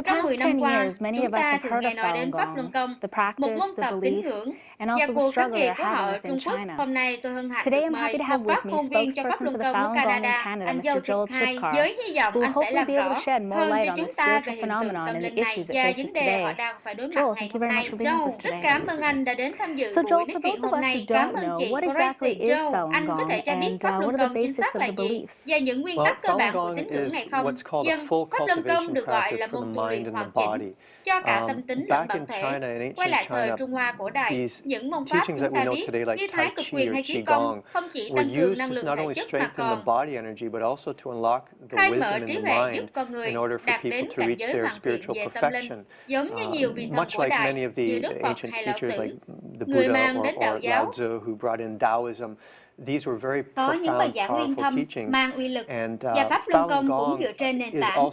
Trong 10 năm qua, chúng ta thường nghe nói đến Pháp Luân Công, một môn tập tín ngưỡng, và cuộc kháng nghị của họ ở Trung Quốc. Hôm nay tôi hân hạnh được mời một phát ngôn viên cho Pháp Luân Công ở Canada, anh NHwiedNH, với hy vọng anh sẽ làm rõ hơn cho chúng ta về hiện tượng tâm linh này và vấn đề họ đang phải đối mặt ngày hôm nay. Joe, rất cảm ơn anh đã đến tham dự buổi nói chuyện hôm nay. Cảm ơn chị Gracie. Joe, anh có thể cho biết Pháp Luân Công chính xác là gì và những nguyên tắc cơ bản của tín ngưỡng này không? Dân, Pháp Luân Công được gọi là môn tu luyện hoàn chỉnh cho cả tâm tính lẫn bản thể. Quay lại thời Trung Hoa cổ đại, những môn pháp chúng ta biết như thái cực quyền hay khí công không chỉ tăng cường năng lượng thể chất mà còn khai mở trí huệ giúp con người đạt đến cảnh giới hoàn thiện về tâm linh, giống như nhiều vị thần cổ đại như Đức Phật hay Lão Tử, người mang đến đạo giáo. Có những bài giảng uyên thâm, mang uy lực, và Pháp Luân Công cũng dựa trên nền tảng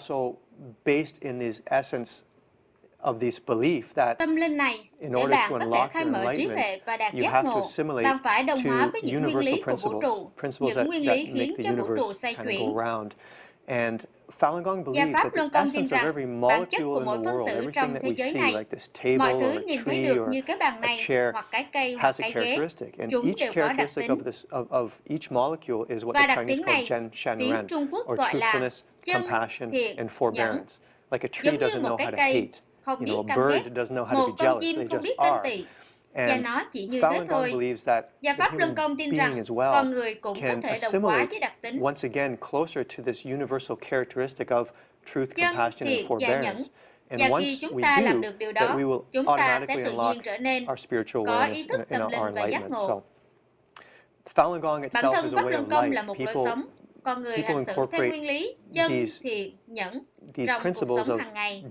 tâm linh này. Để bạn có thể khai mở trí huệ và đạt giác ngộ, bạn phải đồng hóa với những nguyên lý của vũ trụ, những nguyên lý khiến cho vũ trụ xoay chuyển. Và Pháp Luân Công tin rằng bản chất của mỗi phân tử trong thế giới này, mọi thứ nhìn thấy được như cái bàn này, hoặc cái cây, hoặc cái ghế, chúng đều có đặc tính. Và đặc tính này, tiếng Trung Quốc gọi là chân, thiện, nhẫn. Giống như một cái cây không biết căm ghét, một con chim không biết canh tị, và nó chỉ như thế thôi. Và Pháp Luân Công tin rằng con người cũng có thể đồng hóa với đặc tính chân, thiện và nhẫn. Và khi chúng ta làm được điều đó, chúng ta sẽ tự nhiên trở nên có ý thức tâm linh và giác ngộ. Bản thân Pháp Luân Công là một lối sống. Con người hành xử theo nguyên lý chân, thiện, nhẫn trong cuộc sống hàng ngày.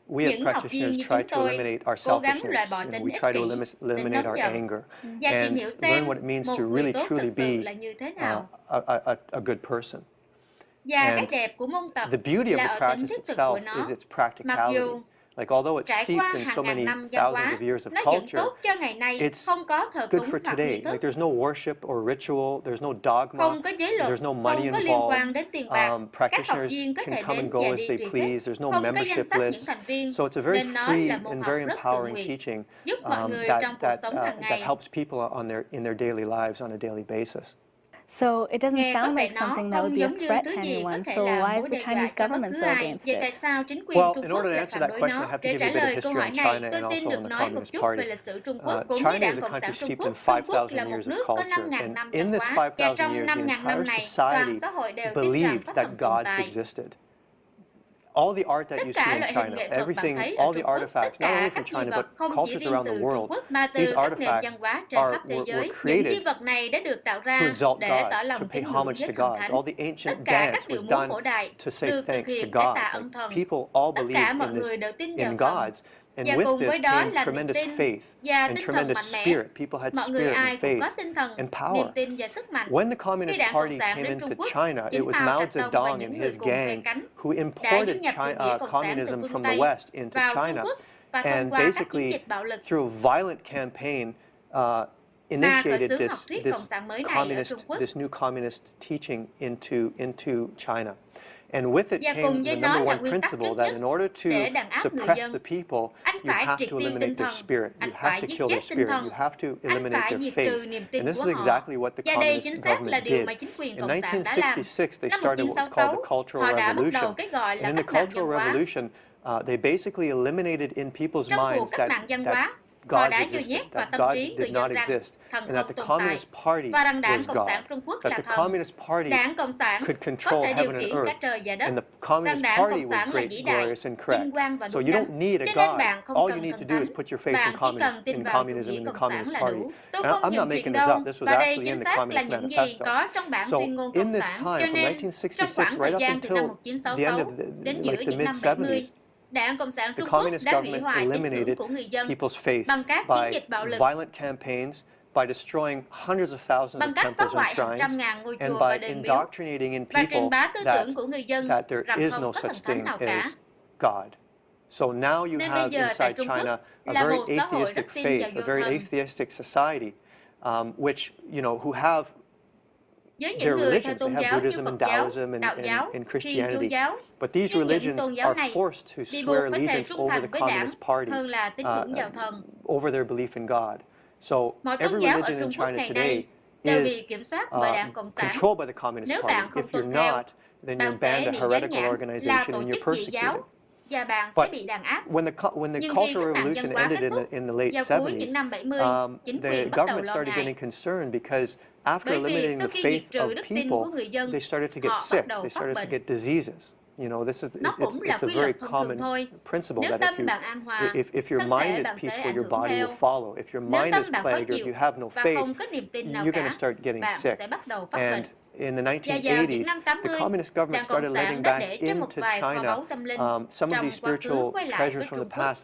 Những học viên như chúng tôi cố gắng loại bỏ tính ích kỷ, tính nóng giận và tìm hiểu xem một người tốt thực sự là như thế nào. Và cái đẹp của môn tập là ở tính thiết thực của nó. Mặc dù trải qua hàng ngàn năm văn hóa, nó vẫn tốt cho ngày nay, không có thờ cúng hoặc nghi thức, không có giới luật, không có liên quan đến tiền bạc, các học viên có thể đến và đi tùy thích, không có danh sách những thành viên, nên nó là môn học rất tự nguyện, giúp mọi người trong cuộc sống hàng ngày. So it doesn't sound like something that would be a threat to anyone, so why is the Chinese government so against Vậy tại it? sao chính quyền Trung Quốc lại phản đối nó? Để trả lời câu hỏi này, tôi xin được nói một chút về lịch sử Trung Quốc cũng như Đảng Cộng sản Trung Quốc. Trung Quốc là một nước có 5.000 năm văn hóa, và trong 5.000 năm này, toàn xã hội đều tin rằng pháp thần tồn tại. Tất cả loại hình nghệ thuật bạn thấy ở Trung Quốc, tất cả các di vật không chỉ riêng từ Trung Quốc mà từ các nền văn hóa trên khắp thế giới. Những di vật này đã được tạo ra để tỏ lòng kính ngưỡng với thần thánh. Tất cả các điệu múa cổ đại được thực hiện để tạ ơn thần. Tất cả mọi người đều tin vào thần. Và cùng với đó là niềm tin và tinh thần mạnh mẽ. Mọi người ai cũng có tinh thần, niềm tin và sức mạnh. Khi Đảng Cộng sản đến Trung Quốc, chính Mao Trạch Đông và những người cùng phe cánh đã du nhập chủ nghĩa Cộng sản từ phương Tây vào Trung Quốc và thông qua các chiến dịch bạo lực mà khởi xướng học thuyết Cộng sản mới này ở Trung Quốc. Và cùng với nó là nguyên tắc thứ nhất, để đàn áp người dân, anh phải triệt tiêu tinh thần, anh phải giết chết tinh thần, anh phải diệt trừ niềm tin của họ. Và đây chính xác là điều mà chính quyền Cộng sản đã làm. Năm 1966, họ đã bắt đầu cái gọi là cách mạng văn hóa. Trong cuộc cách mạng văn hóa, họ đã vô nhét vào tâm trí người dân rằng thần không tồn tại và rằng Đảng Cộng sản Trung Quốc là thần. Đảng Cộng sản có thể điều khiển cả trời và đất, rằng Đảng Cộng sản là vĩ đại, vinh quang và đúng đắn, cho nên bạn không cần thần thánh, bạn chỉ cần tin vào chủ nghĩa Cộng sản là đủ. Tôi không nhận chuyện đâu, và đây chính xác là những gì có trong bản tuyên ngôn Cộng sản, cho nên trong khoảng thời gian từ năm 1966 đến giữa những năm 70, Đảng Cộng sản Trung Quốc đã hủy hoại tín ngưỡng của người dân bằng các chiến dịch bạo lực, bằng cách phá hoại hàng trăm ngàn ngôi chùa và đền miếu, và truyền bá tư tưởng của người dân rằng không có thần thánh nào cả. Nên bây giờ tại Trung Quốc là một xã hội rất tin vào vô thần. với những người theo tôn giáo như Phật giáo, Đạo giáo, Thiên Chúa giáo. Nhưng những tôn giáo này bị buộc phải thề trung thành với đảng hơn là tín ngưỡng vào thần. Mọi tôn giáo ở Trung Quốc ngày nay đều bị kiểm soát bởi Đảng Cộng sản. Nếu bạn không tuân theo, bạn sẽ bị dán nhãn là tổ chức dị giáo và bạn sẽ bị đàn áp. Nhưng khi cách mạng dân hóa kết thúc, vào cuối những năm 70, chính quyền bắt đầu lo ngại. Bởi vì sau khi diệt trừ đức tin của người dân, họ bắt đầu phát bệnh. Nó cũng là quy luật thông thường thôi. Nếu tâm bạn an hòa, thân thể bạn sẽ ảnh hưởng theo. Nếu tâm bạn khó chịu và không có niềm tin nào cả, bạn sẽ bắt đầu phát bệnh. Và vào những năm 80, Đảng Cộng sản đã để cho một vài kho báu tâm linh trong quá khứ quay lại với Trung Quốc,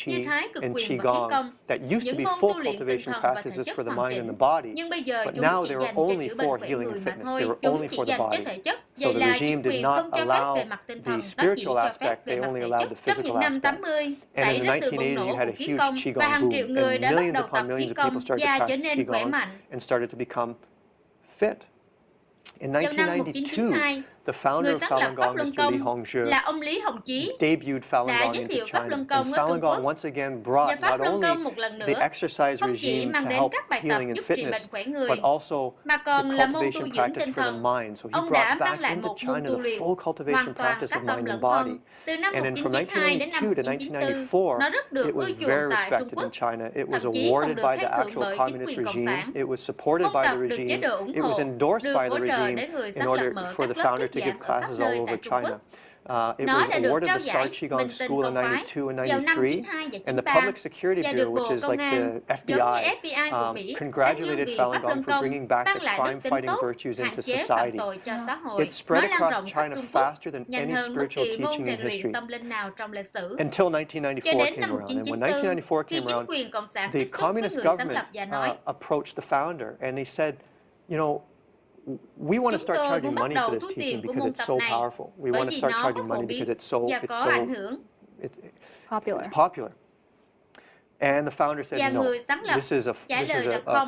như Thái cực quyền và khí công, những môn tu luyện tinh thần và thể chất hoàn chỉnh. Nhưng bây giờ chúng chỉ dành cho chữa bệnh khỏe người mà thôi, chúng chỉ dành cho thể chất. Vậy là chính quyền không cho phép về mặt tinh thần, nó chỉ cho phép về mặt thể chất. Trong những năm 80, xảy ra sự bùng nổ của khí công và hàng triệu người đã bắt đầu tập khí công và trở nên khỏe mạnh. Vào năm 1992, người sáng lập Pháp Luân Công là ông Lý Hồng Chí đã giới thiệu Pháp Luân Công ở Trung Quốc. Và Pháp Luân Công một lần nữa không chỉ mang đến các bài tập giúp trị bệnh khỏe người, mà còn là môn tu dưỡng tinh thần. Ông đã mang lại một môn tu luyện hoàn toàn các tâm lẫn thân. Từ năm 1992 đến năm 1994, nó rất được ưa chuộng tại Trung Quốc, thậm chí còn được khen thưởng bởi chính quyền Cộng sản. Môn tập được chế độ ủng hộ, được hỗ trợ để người sáng lập mở các lớp thuyết giảng ở khắp nơi tại Trung Quốc. Nó đã được trao giải Bình Tình Công Phái vào năm 92 và 93 và được Bộ Công an, giống như FBI của Mỹ, đánh dương vị Pháp Luân Công tăng lại đức tính tốt, hạn chế phạm tội cho xã hội. Nó lan rộng khắp Trung Quốc nhanh hơn bất kỳ môn rèn luyện tâm linh nào trong lịch sử. Cho đến năm 1994, khi chính quyền Cộng sản tiếp xúc với người sáng lập và nói, we want to start charging money for this teaching because it's so powerful. We want to start charging money because it's popular. And the founder said, no, this is a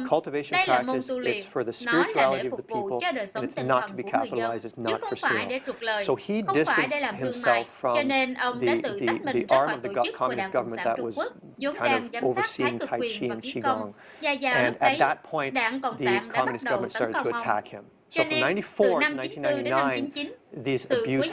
cultivation practice. It's for the spirituality of the people, and it's not to be capitalized. It's not for sale. So he distanced himself from the arm of the communist government that was kind of overseeing Tai Chi and Qigong. And at that point, the communist government started to attack him. So from 94 to 1999, these abuse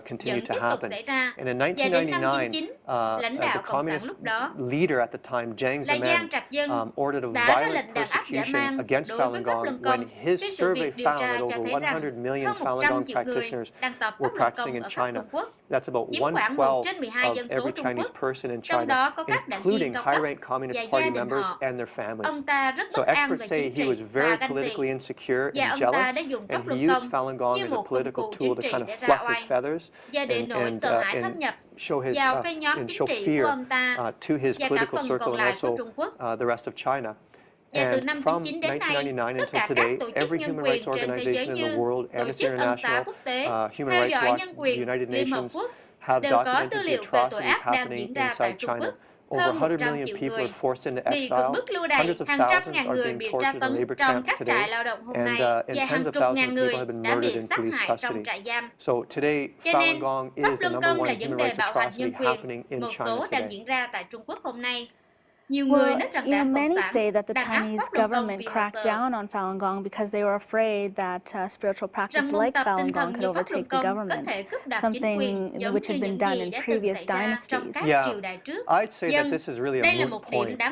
continued to happen. And in 1999, the communist leader at the time, NHzemN ordered a violent persecution against Falun Gong when his survey found that over 100 million Falun Gong practitioners were practicing in China. That's about 1/12 of every Chinese person in China, including high-ranked Communist Party members and their families. So experts say he was very politically insecure and jealous, and he used Falun Gong as a political tool to kind of fluff his feathers and show fear to his political circle and also the rest of China. And from 1999 until today, every human rights organization in the world, Amnesty International, Human Rights Watch, the United Nations, have documented the atrocities happening inside China. Over 100 million people are forced into exile. Hundreds of thousands are being tortured in labor camps today, and tens of thousands of people have been murdered in police custody. So today, Falun Gong is the number one human rights atrocity happening in China today. Many say that the Chinese government cracked down on Falun Gong because they were afraid that spiritual practice like Falun Gong could overtake the government, something which had been done in previous dynasties. Yeah, I'd say that this is really a moot point.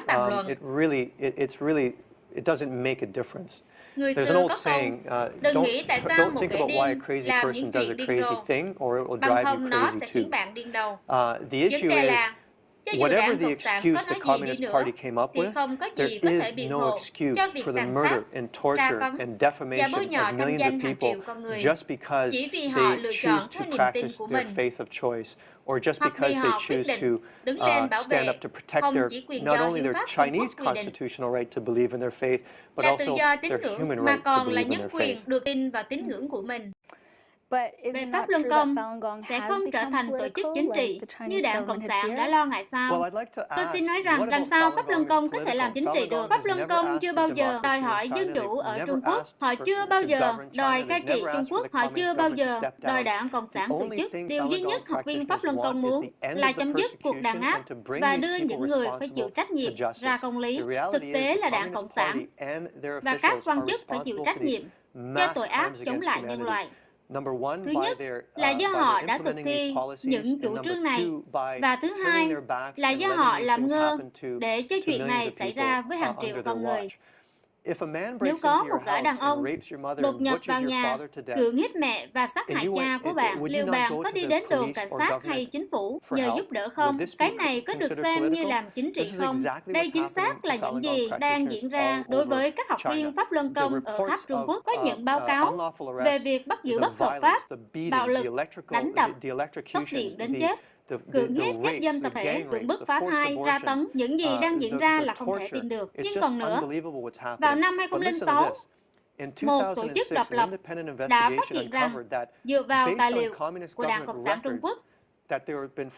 It doesn't make a difference. There's an old saying, don't think about why a crazy person does a crazy thing or it will drive you crazy too. The issue is, whatever the excuse the Communist Party came up with, there is no excuse for the murder and torture and defamation of millions of people just because they choose to practice their faith of choice, or just because they choose to stand up to protect not only their Chinese constitutional right to believe in their faith, but also their human right to believe in their faith. về Pháp Luân Công sẽ không trở thành tổ chức chính trị như Đảng Cộng sản đã lo ngại sao? Tôi xin nói rằng làm sao Pháp Luân Công có thể làm chính trị được? Pháp Luân Công chưa bao giờ đòi hỏi dân chủ ở Trung Quốc, họ chưa bao giờ đòi cai trị Trung Quốc, họ chưa bao giờ đòi Đảng Cộng sản từ chức. Điều duy nhất học viên Pháp Luân Công muốn là chấm dứt cuộc đàn áp và đưa những người phải chịu trách nhiệm ra công lý. Thực tế là Đảng Cộng sản và các quan chức phải chịu trách nhiệm cho tội ác chống lại nhân loại. Thứ nhất là do họ đã thực thi những chủ trương này, và thứ hai là do họ làm ngơ để cho chuyện này xảy ra với hàng triệu con người. Nếu có một gã đàn ông đột nhập vào nhà, cưỡng hiếp mẹ và sát hại cha của bạn, liệu bạn có đi đến đồn cảnh sát hay chính phủ nhờ giúp đỡ không? Cái này có được xem như làm chính trị không? Đây chính xác là những gì đang diễn ra đối với các học viên Pháp Luân Công ở khắp Trung Quốc. Có những báo cáo về việc bắt giữ bất hợp pháp, bạo lực, đánh đập, sốc điện đến chết, cưỡng hiếp, hiếp dâm tập thể, cưỡng bức phá thai, tra tấn. Những gì đang diễn ra là không thể tin được. Nhưng còn nữa, vào năm 2006, một tổ chức độc lập đã phát hiện rằng dựa vào tài liệu của Đảng Cộng sản Trung Quốc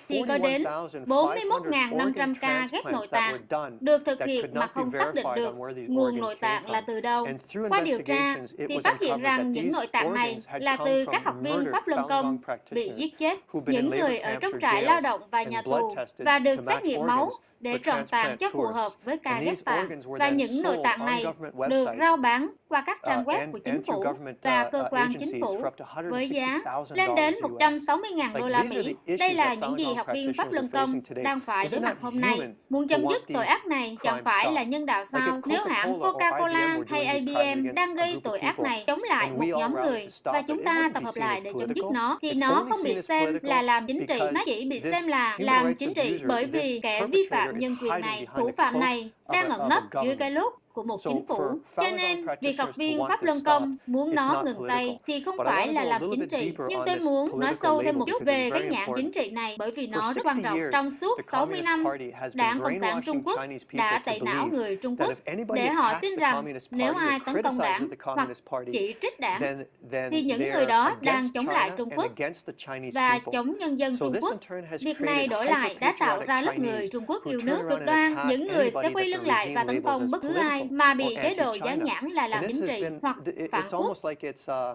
thì có đến 41.500 ca ghép nội tạng được thực hiện mà không xác định được nguồn nội tạng là từ đâu. Qua điều tra thì phát hiện rằng những nội tạng này là từ các học viên Pháp Luân Công bị giết chết, những người ở trong trại lao động và nhà tù, và được xét nghiệm máu để chọn tạng cho phù hợp với ca ghép tạng. Và những nội tạng này được rao bán qua các trang web của chính phủ và cơ quan chính phủ với giá lên đến 160.000 đô la Mỹ. Đây là những gì học viên Pháp Luân Công đang phải đối mặt hôm nay. Muốn chấm dứt tội ác này chẳng phải là nhân đạo sao? Nếu hãng Coca-Cola hay IBM đang gây tội ác này chống lại một nhóm người và chúng ta tập hợp lại để chấm dứt nó, thì nó không bị xem là làm chính trị, nó chỉ bị xem là làm chính trị bởi vì kẻ vi phạm nhân quyền này, thủ phạm này đang ẩn nấp dưới cái lốt của một chính phủ. Cho nên, việc học viên Pháp Luân Công muốn nó ngừng tay thì không phải là làm chính trị. Nhưng tôi muốn nói sâu thêm một chút về cái nhãn chính trị này bởi vì nó rất quan trọng. Trong suốt 60 năm, Đảng Cộng sản Trung Quốc đã tẩy não người Trung Quốc để họ tin rằng nếu ai tấn công đảng hoặc chỉ trích đảng thì những người đó đang chống lại Trung Quốc và chống nhân dân Trung Quốc. Việc này đổi lại đã tạo ra lớp người Trung Quốc yêu nước cực đoan, những người sẽ quay lưng lại và tấn công bất cứ ai mà bị chế độ dán nhãn là làm chính trị hoặc phản quốc,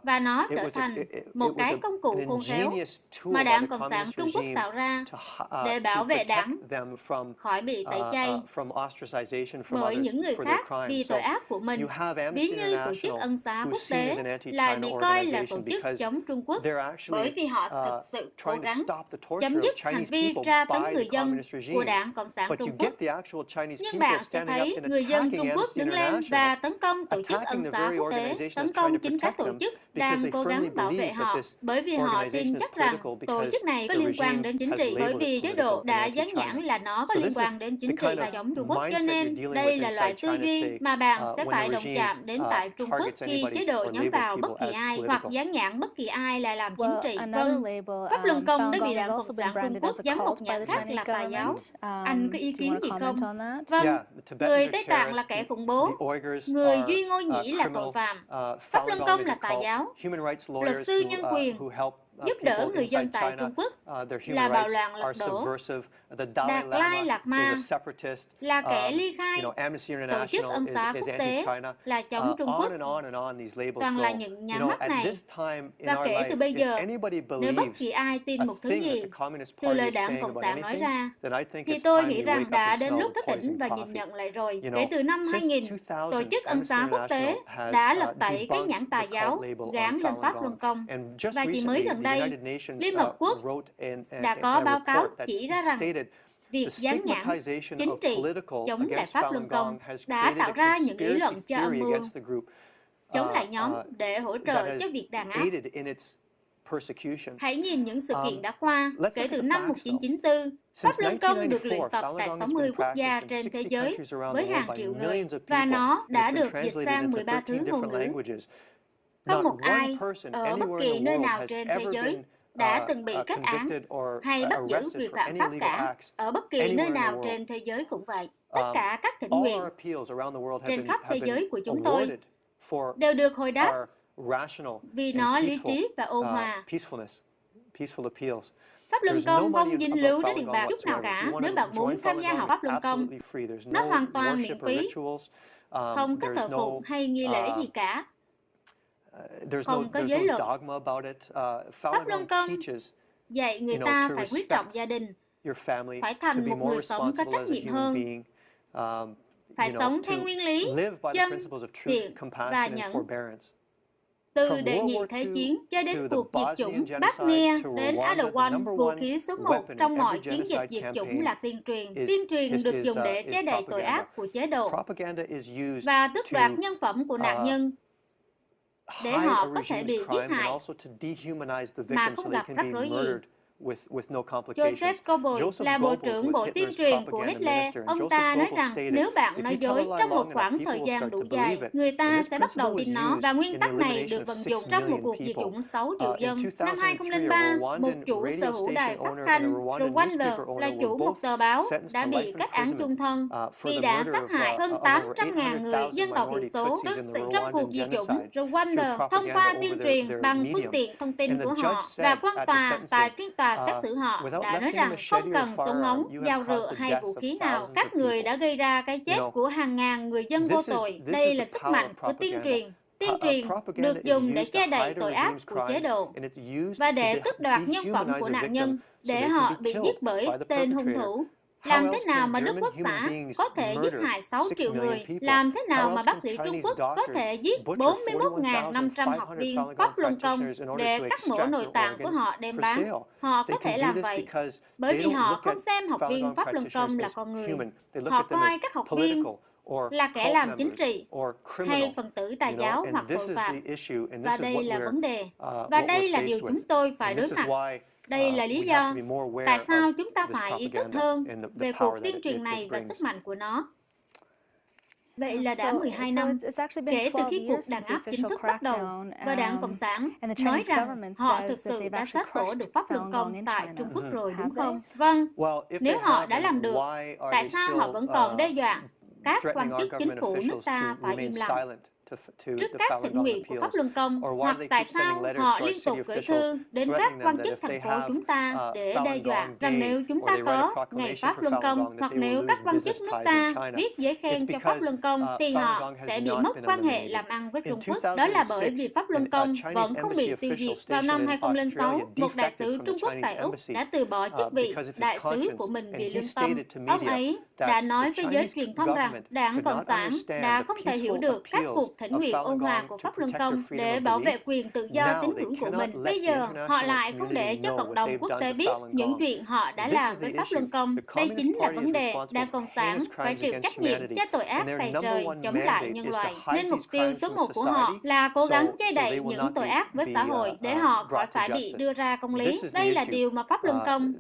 và nó trở thành một cái công cụ khôn khéo mà Đảng Cộng sản Trung Quốc tạo ra để bảo vệ đảng khỏi bị tẩy chay bởi những người khác vì tội ác của mình. Ví như tổ chức Ân xá quốc tế lại bị coi là tổ chức chống Trung Quốc bởi vì họ thực sự cố gắng chấm dứt hành vi tra tấn người dân của Đảng Cộng sản Trung Quốc. Nhưng bạn sẽ thấy người dân Trung Quốc đứng lên và tấn công tổ chức Ân xá quốc tế, tấn công chính các tổ chức đang cố gắng bảo vệ họ, bởi vì họ tin chắc rằng tổ chức này có liên quan đến chính trị, bởi vì chế độ đã dán nhãn là nó có liên quan đến chính trị và chống Trung Quốc. Cho nên đây là loại tư duy mà bạn sẽ phải động chạm đến tại Trung Quốc khi chế độ nhắm vào bất kỳ ai hoặc dán nhãn bất kỳ ai là làm chính trị. Vâng, Pháp Luân Công đã bị Đảng Cộng sản Trung Quốc giáng một nhãn khác là tà giáo. Anh có ý kiến gì không? Vâng, người Tây Tạng là kẻ khủng bố, người Duy Ngô Nhĩ là tội phạm, Pháp Luân Công là tà giáo, luật sư nhân quyền giúp đỡ người dân tại Trung Quốc là bạo loạn lật đổ, Đạt Lai Lạt Ma là kẻ ly khai, tổ chức Ân xá quốc tế là chống Trung Quốc. Toàn là những nhãn mác này. Và kể từ bây giờ, nếu bất kỳ ai tin một thứ gì từ lời Đảng Cộng sản nói ra, thì tôi nghĩ rằng đã đến lúc thức tỉnh và nhìn nhận lại rồi. Kể từ năm 2000, tổ chức Ân xá quốc tế đã lật tẩy cái nhãn tà giáo gán lên Pháp Luân Công. Và chỉ mới gần đây, Liên Hợp Quốc đã có báo cáo chỉ ra rằng việc dán nhãn chính trị chống lại Pháp Luân Công đã tạo ra những lý luận cho âm mưu chống lại nhóm để hỗ trợ cho việc đàn áp. Hãy nhìn những sự kiện đã qua. Kể từ năm 1994, Pháp Luân Công được luyện tập tại 60 quốc gia trên thế giới với hàng triệu người, và nó đã được dịch sang 13 thứ ngôn ngữ. Không một ai ở bất kỳ nơi nào trên thế giới đã từng bị kết án hay bắt giữ vì phạm pháp cả. Ở bất kỳ nơi nào trên thế giới cũng vậy. Tất cả các thỉnh nguyện trên khắp thế giới của chúng tôi đều được hồi đáp vì nó lý trí và ôn hòa. Peaceful appeals. Pháp luân công không dính líu đến tiền bạc chút nào cả. Nếu bạn muốn tham gia học pháp luân công, nó hoàn toàn miễn phí, không có thờ phụng hay nghi lễ gì cả, không có giới luật. Pháp luân công dạy người ta phải quý trọng gia đình, phải thành một người sống có trách nhiệm hơn, phải sống theo nguyên lý chân, thiện và nhẫn. Từ đệ nhị thế chiến cho đến cuộc diệt chủng Bát Nia đến Adawan, vũ khí số 1 trong mọi chiến dịch diệt chủng là tuyên truyền. Tuyên truyền được dùng để che đậy tội ác của chế độ và tước đoạt nhân phẩm của nạn nhân để họ có thể bị giết hại mà không gặp rắc rối gì. Joseph Goebbels là Bộ trưởng Bộ Tuyên truyền của Hitler. Ông ta nói rằng nếu bạn nói dối trong một khoảng thời gian đủ dài, người ta sẽ bắt đầu tin nó. Và nguyên tắc này được vận dụng trong một cuộc diệt chủng 6 triệu dân. Năm 2003, một chủ sở hữu đài phát thanh Rwanda là chủ một tờ báo đã bị kết án chung thân vì đã sát hại hơn 800.000 người dân tộc thiểu số trong cuộc diệt chủng Rwanda thông qua tuyên truyền bằng phương tiện thông tin của họ. Và quan tòa tại phiên tòa xét xử họ đã nói rằng không cần súng ống, dao rựa hay vũ khí nào. Các người đã gây ra cái chết của hàng ngàn người dân vô tội. Đây là sức mạnh của tuyên truyền. Tuyên truyền được dùng để che đậy tội ác của chế độ và để tước đoạt nhân phẩm của nạn nhân, để họ bị giết bởi tên hung thủ. Làm thế nào mà Đức Quốc xã có thể giết hại 6 triệu người? Làm thế nào mà bác sĩ Trung Quốc có thể giết 41.500 học viên Pháp luân công để cắt mổ nội tạng của họ đem bán? Họ có thể làm vậy bởi vì họ không xem học viên Pháp luân công là con người. Họ coi các học viên là kẻ làm chính trị hay phần tử tà giáo hoặc tội phạm. Và đây là vấn đề. Và đây là điều chúng tôi phải đối mặt. Đây là lý do tại sao chúng ta phải ý thức hơn về cuộc tuyên truyền này và sức mạnh của nó. Vậy là đã 12 năm kể từ khi cuộc đàn áp chính thức bắt đầu và Đảng Cộng sản nói rằng họ thực sự đã xóa sổ được Pháp luân công tại Trung Quốc rồi, đúng không? Vâng, nếu họ đã làm được, tại sao họ vẫn còn đe dọa các quan chức chính phủ nước ta phải im lặng trước các thỉnh nguyện của Pháp luân công, hoặc tại sao họ liên tục gửi thư đến các quan chức thành phố chúng ta để đe dọa rằng nếu chúng ta có ngày Pháp luân công, hoặc nếu các quan chức nước ta viết giấy khen cho Pháp luân công, thì họ sẽ bị mất quan hệ làm ăn với Trung Quốc. Đó là bởi vì Pháp luân công vẫn không bị tiêu diệt. Vào năm 2006, một đại sứ Trung Quốc tại Úc đã từ bỏ chức vị đại sứ của mình vì lương tâm. Ông ấy đã nói với giới truyền thông rằng Đảng Cộng sản đã không thể hiểu được các cuộc thỉnh nguyện ôn hòa của Pháp luân công để bảo vệ quyền tự do tín ngưỡng của mình. Bây giờ, họ lại không để cho cộng đồng quốc tế biết những chuyện họ đã làm với Pháp luân công. Đây chính là vấn đề Đảng Cộng sản phải chịu trách nhiệm cho tội ác tày trời chống lại nhân loại. Nên mục tiêu số 1 của họ là cố gắng che đậy những tội ác với xã hội để họ khỏi phải bị đưa ra công lý. Đây là điều mà Pháp luân công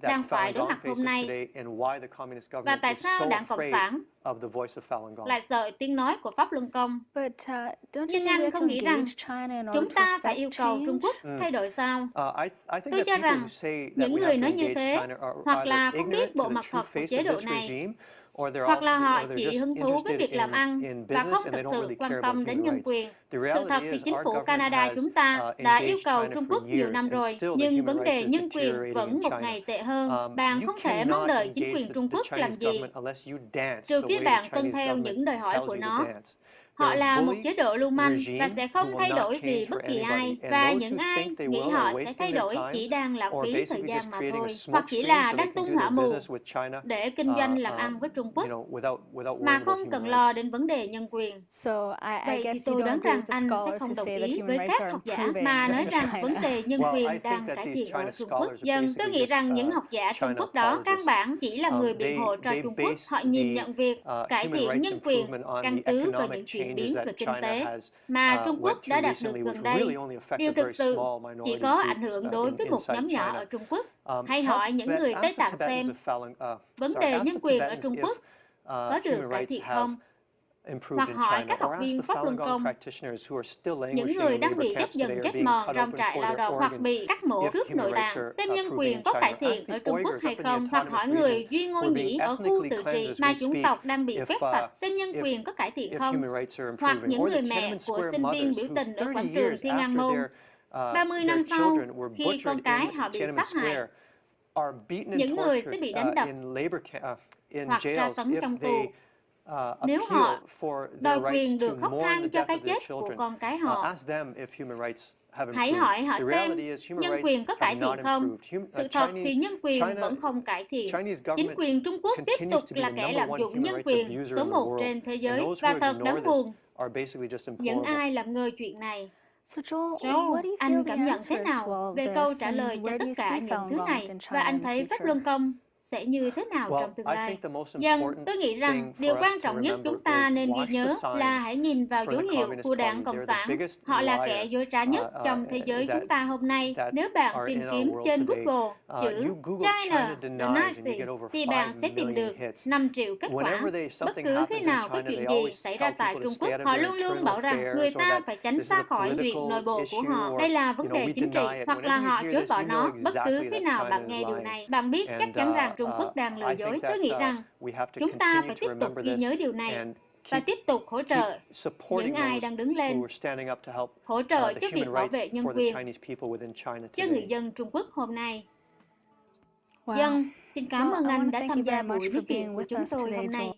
đang phải đối mặt hôm nay. Và tại sao Đảng Cộng sản lại sợ tiếng nói của Pháp luân công? Nhưng anh không nghĩ rằng chúng ta phải yêu cầu Trung Quốc thay đổi sao? Tôi cho rằng những người nói như thế hoặc là không biết bộ mặt thật của chế độ này, hoặc là họ chỉ hứng thú với việc làm ăn và không thực sự quan tâm đến nhân quyền. Sự thật thì chính phủ Canada chúng ta đã yêu cầu Trung Quốc nhiều năm rồi, nhưng vấn đề nhân quyền vẫn một ngày tệ hơn. Bạn không thể mong đợi chính quyền Trung Quốc làm gì, trừ phi bạn tuân theo những đòi hỏi của nó. Họ là một chế độ lưu manh và sẽ không thay đổi vì bất kỳ ai, và những ai nghĩ họ sẽ thay đổi chỉ đang lãng phí thời gian mà thôi, hoặc chỉ là đang tung hỏa mù để kinh doanh làm ăn với Trung Quốc mà không cần lo đến vấn đề nhân quyền. Vậy thì tôi đoán rằng anh sẽ không đồng ý với các học giả mà nói rằng vấn đề nhân quyền đang cải thiện ở Trung Quốc. Dân, tôi nghĩ rằng những học giả Trung Quốc đó căn bản chỉ là người biện hộ cho Trung Quốc. Họ nhìn nhận việc cải thiện nhân quyền căn cứ vào những chuyển biến về kinh tế mà Trung Quốc đã đạt được gần đây. Điều thực sự chỉ có ảnh hưởng đối với một nhóm nhỏ ở Trung Quốc. Hãy hỏi những người Tây Tạng xem vấn đề nhân quyền ở Trung Quốc có được cải thiện không? hoặc hỏi các học viên Pháp Luân Công, những người đang bị chết dần chết mòn trong trại lao động hoặc bị cắt mổ cướp nội tạng, xem nhân quyền có cải thiện ở Trung Quốc hay không, hoặc hỏi người Duy Ngô Nhĩ ở khu tự trị mà chủng tộc đang bị quét sạch, xem nhân quyền có cải thiện không, hoặc những người mẹ của sinh viên biểu tình ở quảng trường Thiên An Môn 30 năm sau khi con cái họ bị sát hại. Những người sẽ bị đánh đập hoặc tra tấn trong tù. Nếu họ đòi quyền được khóc than cho cái chết của con cái họ, hãy hỏi họ xem nhân quyền có cải thiện không. Sự thật thì nhân quyền vẫn không cải thiện. Chính quyền Trung Quốc tiếp tục là kẻ lạm dụng nhân quyền số 1 trên thế giới, và thật đáng buồn những ai làm ngơ chuyện này. Joel, anh cảm nhận thế nào về câu trả lời cho tất cả những thứ này, và anh thấy Pháp Luân Công sẽ như thế nào trong tương lai? Tôi nghĩ rằng điều quan trọng nhất chúng ta nên ghi nhớ là hãy nhìn vào dấu hiệu của Đảng Cộng sản. Họ là kẻ dối trá nhất trong thế giới chúng ta hôm nay. Nếu bạn tìm kiếm trên Google chữ China the Nazi thì bạn sẽ tìm được 5 triệu kết quả. Bất cứ khi nào có chuyện gì xảy ra tại Trung Quốc, họ luôn luôn bảo rằng người ta phải tránh xa khỏi chuyện nội bộ của họ. Đây là vấn đề chính trị, hoặc là họ chối bỏ nó. Bất cứ khi nào bạn nghe điều này, bạn biết chắc chắn rằng Trung Quốc đang lừa dối. Tôi nghĩ rằng chúng ta phải tiếp tục ghi nhớ điều này và tiếp tục hỗ trợ những ai đang đứng lên, hỗ trợ cho việc bảo vệ nhân quyền cho người dân Trung Quốc hôm nay. Xin cảm ơn anh đã tham gia buổi nói chuyện của chúng tôi hôm nay.